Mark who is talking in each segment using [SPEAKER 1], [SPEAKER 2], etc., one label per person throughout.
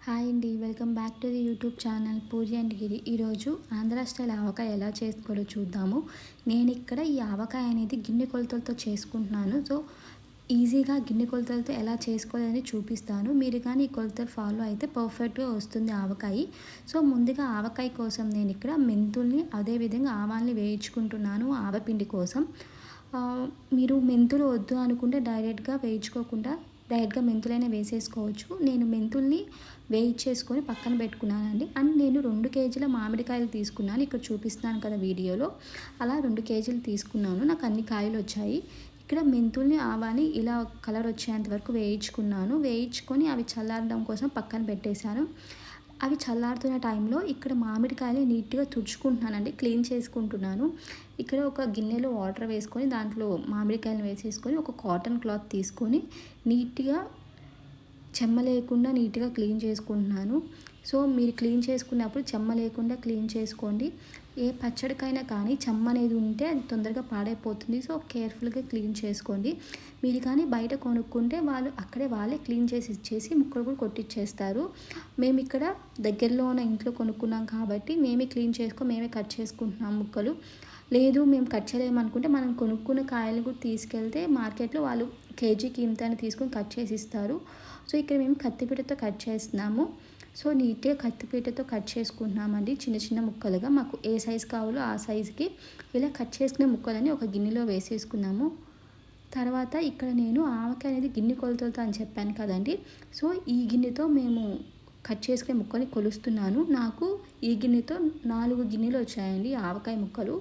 [SPEAKER 1] Hi అండి, welcome back to the YouTube channel Puri and Giri. ఈరోజు Andhra style ఆవకాయ ఎలా చేసుకోవాలో చూద్దాము. నేను ఇక్కడ ఈ ఆవకాయ అనేది గిన్నె కొలతలతో చేసుకుంటున్నాను. సో ఈజీగా గిన్నె కొలతలతో ఎలా చేసుకోవాలని చూపిస్తాను. మీరు కానీ ఈ కొలతలు ఫాలో అయితే పర్ఫెక్ట్గా వస్తుంది ఆవకాయ. సో ముందుగా ఆవకాయ కోసం నేను ఇక్కడ మెంతుల్ని అదేవిధంగా ఆవాల్ని వేయించుకుంటున్నాను ఆవపిండి కోసం. మీరు మెంతులు వద్దు అనుకుంటే డైరెక్ట్గా వేయించుకోకుండా డైరెక్ట్గా మెంతులైనా వేసేసుకోవచ్చు. నేను మెంతుల్ని వేయించేసుకొని పక్కన పెట్టుకున్నానండి. అండ్ నేను 2 కేజీల మామిడికాయలు తీసుకున్నాను. ఇక్కడ చూపిస్తున్నాను కదా వీడియోలో, అలా 2 కేజీలు తీసుకున్నాను. నాకు అన్ని కాయలు వచ్చాయి. ఇక్కడ మెంతుల్ని ఆవాని ఇలా కలర్ వచ్చేంత వరకు వేయించుకున్నాను. వేయించుకొని అవి చల్లారడం కోసం పక్కన పెట్టేశాను. అవి చల్లారుతున్న టైంలో ఇక్కడ మామిడికాయలు నీట్గా తుడుచుకుంటున్నానండి, క్లీన్ చేసుకుంటున్నాను. ఇక్కడ ఒక గిన్నెలో వాటర్ వేసుకొని దాంట్లో మామిడికాయలు వేసేసుకొని ఒక కాటన్ క్లాత్ తీసుకొని నీట్గా చెమ్మ లేకుండా నీట్గా క్లీన్ చేసుకుంటున్నాను. సో మీరు క్లీన్ చేసుకున్నప్పుడు చెమ్మ లేకుండా క్లీన్ చేసుకోండి. ఏ పచ్చడికైనా కానీ చెమ్మ అనేది ఉంటే అది తొందరగా పాడైపోతుంది. సో కేర్ఫుల్గా క్లీన్ చేసుకోండి. మీరు కానీ బయట కొనుక్కుంటే వాళ్ళే క్లీన్ చేసి ఇచ్చేసి ముక్కలు కూడా కొట్టిచ్చేస్తారు. మేము ఇక్కడ దగ్గరలో ఉన్న ఇంట్లో కొనుక్కున్నాం కాబట్టి మేమే క్లీన్ మేమే కట్ చేసుకుంటున్నాం ముక్కలు. లేదు మేము కట్ చేయలేమనుకుంటే మనం కొనుక్కున్న కాయలు కూడా తీసుకెళ్తే మార్కెట్లో వాళ్ళు కేజీకి ఇంత అని తీసుకొని కట్ చేసి ఇస్తారు. సో ఇక్కడ మేము కత్తిపీటతో కట్ చేస్తున్నాము. సో నీట్గా కత్తిపీటతో కట్ చేసుకుంటున్నామండి చిన్న చిన్న ముక్కలుగా. మాకు ఏ సైజు కావాలో ఆ సైజుకి ఇలా కట్ చేసుకునే ముక్కలని ఒక గిన్నెలో వేసేసుకున్నాము. తర్వాత ఇక్కడ నేను ఆవకాయ అనేది గిన్నె కొలతలతో అని చెప్పాను కదండి. సో ఈ గిన్నెతో మేము కట్ చేసుకునే ముక్కల్ని కొలుస్తున్నాను. నాకు ఈ గిన్నెతో 4 గిన్నెలు వచ్చాయండి ఆవకాయ ముక్కలు.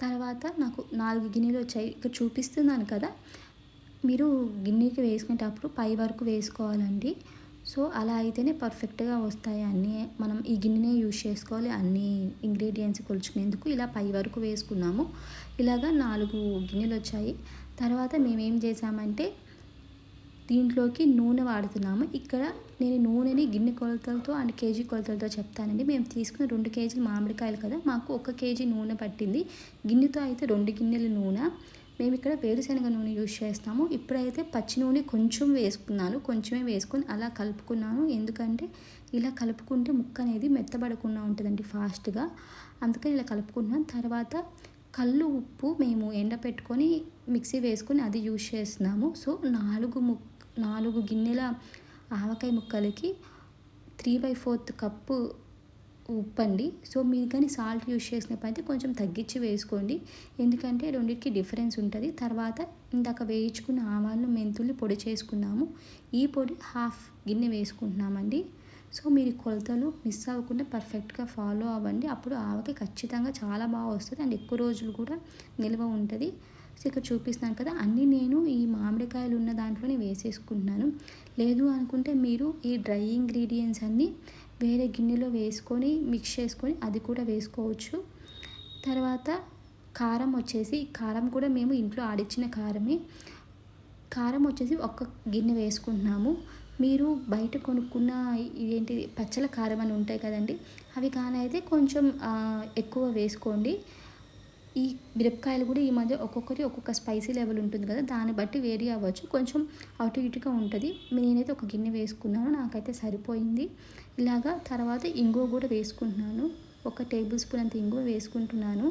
[SPEAKER 1] తర్వాత నాకు 4 గిన్నెలు వచ్చాయి. ఇక్కడ చూపిస్తున్నాను కదా, మీరు గిన్నెకి వేసుకునేటప్పుడు పై వరకు వేసుకోవాలండి. సో అలా అయితేనే పర్ఫెక్ట్గా వస్తాయి అన్నీ. మనం ఈ గిన్నెనే యూజ్ చేసుకోవాలి అన్ని ఇంగ్రీడియంట్స్ కొలుచుకునేందుకు. ఇలా పై వరకు వేసుకున్నాము. ఇలాగా 4 గిన్నెలు వచ్చాయి. తర్వాత మేమేం చేసామంటే దీంట్లోకి నూనె వాడుతున్నాము. ఇక్కడ నేను నూనెని గిన్నె కొలతలతో అండ్ కేజీ కొలతలతో చెప్తానండి. మేము తీసుకున్న 2 కేజీలు మామిడికాయలు కదా, మాకు 1 కేజీ నూనె పట్టింది. గిన్నెతో అయితే 2 గిన్నెల నూనె. మేము ఇక్కడ వేరుశనగ నూనె యూజ్ చేస్తాము. ఇప్పుడైతే పచ్చి నూనె కొంచెం వేసుకున్నాను, కొంచెమే వేసుకొని అలా కలుపుకున్నాను. ఎందుకంటే ఇలా కలుపుకుంటే ముక్క అనేది మెత్తబడకుండా ఉంటుందండి ఫాస్ట్గా, అందుకని ఇలా కలుపుకున్నాను. తర్వాత కల్లు ఉప్పు మేము ఎండపెట్టుకొని మిక్సీ వేసుకొని అది యూజ్ చేస్తున్నాము. సో 4 గిన్నెల ఆవకాయ ముక్కలకి 3/4 కప్పు ఉప్పు అండి. సో మీరు కానీ సాల్ట్ యూజ్ చేసినప్పుడైతే కొంచెం తగ్గించి వేసుకోండి, ఎందుకంటే రెండింటికి డిఫరెన్స్ ఉంటుంది. తర్వాత ఇందాక వేయించుకున్న ఆవాలను మెంతుల్ని పొడి చేసుకున్నాము. ఈ పొడి హాఫ్ గిన్నె వేసుకుంటున్నామండి. సో మీరు కొలతలు మిస్ అవ్వకుండా పర్ఫెక్ట్గా ఫాలో అవ్వండి. అప్పుడు ఆవకాయ ఖచ్చితంగా చాలా బాగా వస్తుంది అండ్ ఎక్కువ రోజులు కూడా నిల్వ ఉంటుంది. సో ఇక్కడ చూపిస్తున్నాను కదా, అన్నీ నేను ఈ మామిడికాయలు ఉన్న దాంట్లోనే వేసేసుకుంటున్నాను. లేదు అనుకుంటే మీరు ఈ డ్రై ఇంగ్రీడియంట్స్ అన్నీ వేరే గిన్నెలో వేసుకొని మిక్స్ చేసుకొని అది కూడా వేసుకోవచ్చు. తర్వాత కారం వచ్చేసి, కారం కూడా మేము ఇంట్లో ఆడిచ్చిన కారమే. కారం వచ్చేసి 1 గిన్నె వేసుకుంటున్నాము. మీరు బయట కొనుక్కున్న ఇదేంటి పచ్చల కారం అని ఉంటాయి కదండి, అవి కానీ అయితే కొంచెం ఎక్కువ వేసుకోండి. ఈ మిరపకాయలు కూడా ఈ మధ్య ఒక్కొక్కటి ఒక్కొక్క స్పైసీ లెవెల్ ఉంటుంది కదా, దాన్ని బట్టి వేరీ అవ్వచ్చు, కొంచెం అటు ఇటుగా ఉంటుంది. నేనైతే 1 గిన్నె వేసుకున్నాను, నాకైతే సరిపోయింది. ఇలాగా తర్వాత ఇంగువ కూడా వేసుకుంటున్నాను. 1 టేబుల్ స్పూన్ అంత ఇంగువ వేసుకుంటున్నాను.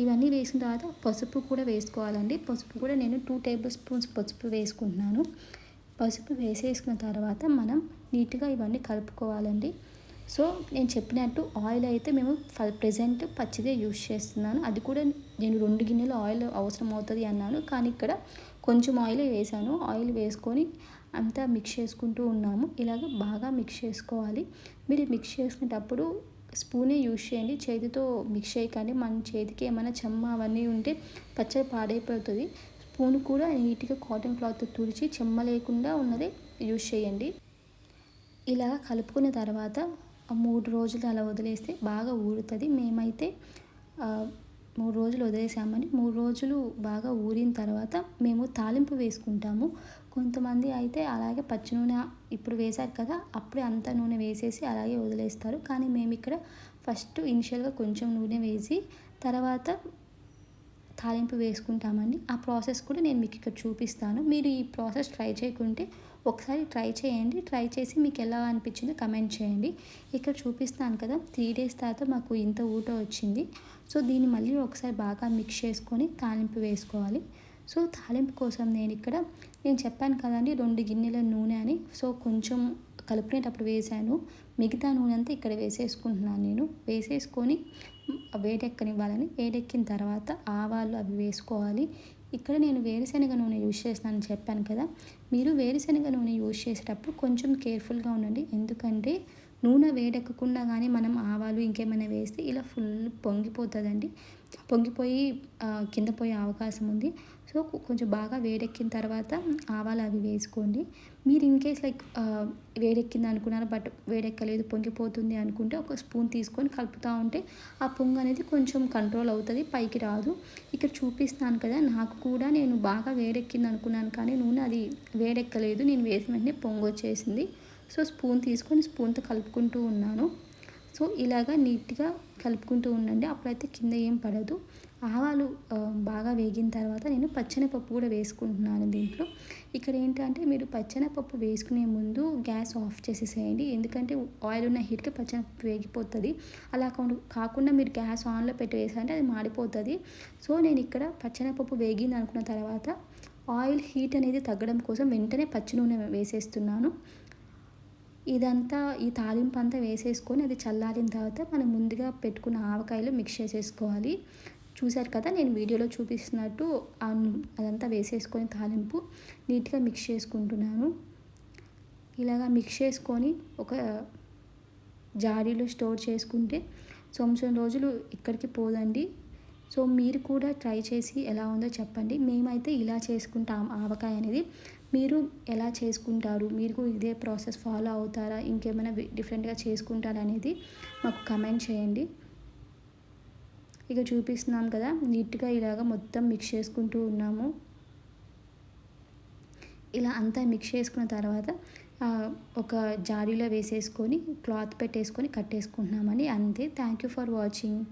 [SPEAKER 1] ఇవన్నీ వేసిన తర్వాత పసుపు కూడా వేసుకోవాలండి. పసుపు కూడా నేను 2 టేబుల్ స్పూన్స్ పసుపు వేసుకుంటున్నాను. పసుపు వేసేసుకున్న తర్వాత మనం నీట్గా ఇవన్నీ కలుపుకోవాలండి. సో నేను చెప్పినట్టు ఆయిల్ అయితే మేము ప్రెజెంట్ పచ్చిదే యూజ్ చేస్తున్నాను. అది కూడా నేను 2 గిన్నెలు ఆయిల్ అవసరం అవుతుంది అన్నాను, కానీ ఇక్కడ కొంచెం ఆయిలే వేసాను. ఆయిల్ వేసుకొని అంతా మిక్స్ చేసుకుంటూ ఉన్నాము. ఇలాగ బాగా మిక్స్ చేసుకోవాలి. మీరు మిక్స్ చేసుకునేటప్పుడు స్పూనే యూజ్ చేయండి, చేతితో మిక్స్ చేయకండి. మన చేతికి ఏమైనా చెమ్మ అవన్నీ ఉంటే పచ్చడి పాడైపోతుంది. స్పూన్ కూడా నీట్గా కాటన్ క్లాత్ తుడిచి చెమ్మ లేకుండా ఉన్నదే యూజ్ చేయండి. ఇలా కలుపుకున్న తర్వాత 3 రోజులు అలా వదిలేస్తే బాగా ఊరుతుంది. మేమైతే 3 రోజులు వదిలేసామని, 3 రోజులు బాగా ఊరిన తర్వాత మేము తాలింపు వేసుకుంటాము. కొంతమంది అయితే అలాగే పచ్చి నూనె ఇప్పుడు వేశారు కదా, అప్పుడే అంత నూనె వేసేసి అలాగే వదిలేస్తారు. కానీ మేము ఇక్కడ ఫస్ట్ ఇనిషియల్గా కొంచెం నూనె వేసి తర్వాత తాలింపు వేసుకుంటామండి. ఆ ప్రాసెస్ కూడా నేను మీకు ఇక్కడ చూపిస్తాను. మీరు ఈ ప్రాసెస్ ట్రై చేయకుంటే ఒకసారి ట్రై చేయండి. ట్రై చేసి మీకు ఎలా అనిపించిందో కమెంట్ చేయండి. ఇక్కడ చూపిస్తాను కదా 3 డేస్ తర్వాత మాకు ఇంత ఊట వచ్చింది. సో దీన్ని మళ్ళీ ఒకసారి బాగా మిక్స్ చేసుకొని తాలింపు వేసుకోవాలి. సో తాలింపు కోసం నేను చెప్పాను కదండీ 2 గిన్నెల నూనె అని. సో కొంచెం కలుపుకునేటప్పుడు వేశాను. మిగతా నూనె అంతా ఇక్కడ వేసేసుకుంటున్నాను నేను. వేసేసుకొని వేడెక్కనివ్వాలని. వేడెక్కిన తర్వాత ఆవాలు అవి వేసుకోవాలి. ఇక్కడ నేను వేరుశనగ నూనె యూజ్ చేస్తున్నానని చెప్పాను కదా. మీరు వేరుశనగ నూనె యూజ్ చేసేటప్పుడు కొంచెం కేర్ఫుల్గా ఉండండి. ఎందుకంటే నూనె వేడెక్కకుండా కానీ మనం ఆవాలు ఇంకేమైనా వేస్తే ఇలా ఫుల్ పొంగిపోతుందండి. పొంగిపోయి కింద పోయే అవకాశం ఉంది. సో కొంచెం బాగా వేడెక్కిన తర్వాత ఆవాలు అవి వేసుకోండి. మీరు ఇన్కేస్ వేడెక్కింది అనుకున్నారు బట్ వేడెక్కలేదు పొంగిపోతుంది అనుకుంటే ఒక స్పూన్ తీసుకొని కలుపుతూ ఉంటే ఆ పొంగు అనేది కొంచెం కంట్రోల్ అవుతుంది, పైకి రాదు. ఇక్కడ చూపిస్తాను కదా, నాకు కూడా నేను బాగా వేడెక్కింది అనుకున్నాను కానీ నూనె అది వేడెక్కలేదు. నేను వేసిన వెంటనే పొంగు వచ్చేసింది. సో స్పూన్ తీసుకొని స్పూన్తో కలుపుకుంటూ ఉన్నాను. సో ఇలాగా నీట్గా కలుపుకుంటూ ఉండండి. అప్పుడైతే కింద ఏం పడదు. ఆవాలు బాగా వేగిన తర్వాత నేను పచ్చెనపప్పు కూడా వేసుకుంటున్నాను దీంట్లో. ఇక్కడ ఏంటంటే మీరు పచ్చెనపప్పు వేసుకునే ముందు గ్యాస్ ఆఫ్ చేసేసేయండి. ఎందుకంటే ఆయిల్ ఉన్న హీట్కి పచ్చెనపప్పు వేగిపోతుంది. అలా కాకుండా మీరు గ్యాస్ ఆన్లో పెట్టి వేసారంటే అది మాడిపోతుంది. సో నేను ఇక్కడ పచ్చెనపప్పు వేగింది అనుకున్న తర్వాత ఆయిల్ హీట్ అనేది తగ్గడం కోసం వెంటనే పచ్చి నూనె వేసేస్తున్నాను. ఇదంతా ఈ తాలింపు అంతా వేసేసుకొని అది చల్లారిన తర్వాత మనం ముందుగా పెట్టుకున్న ఆవకాయలు మిక్స్ చేసేసుకోవాలి. చూశారు కదా నేను వీడియోలో చూపిస్తున్నట్టు అదంతా వేసేసుకొని తాలింపు నీట్గా మిక్స్ చేసుకుంటున్నాను. ఇలాగా మిక్స్ చేసుకొని ఒక జాడీలో స్టోర్ చేసుకుంటే సంవత్సరం రోజులు ఎక్కడికి పోదండి. సో మీరు కూడా ట్రై చేసి ఎలా ఉందో చెప్పండి. మేమైతే ఇలా చేసుకుంటాం ఆవకాయ అనేది. మీరు ఎలా చేసుకుంటారు? మీరు ఇదే ప్రాసెస్ ఫాలో అవుతారా? ఇంకేమైనా డిఫరెంట్గా చేసుకుంటారా అనేది మాకు కమెంట్ చేయండి. ఇక చూపిస్తున్నాం కదా నీట్గా ఇలాగ మొత్తం మిక్స్ చేసుకుంటూ ఉన్నాము. ఇలా అంతా మిక్స్ చేసుకున్న తర్వాత ఒక జాడీలో వేసేసుకొని క్లాత్ పెట్టేసుకొని కట్టేసుకుంటున్నామని అంతే. Thank you for watching.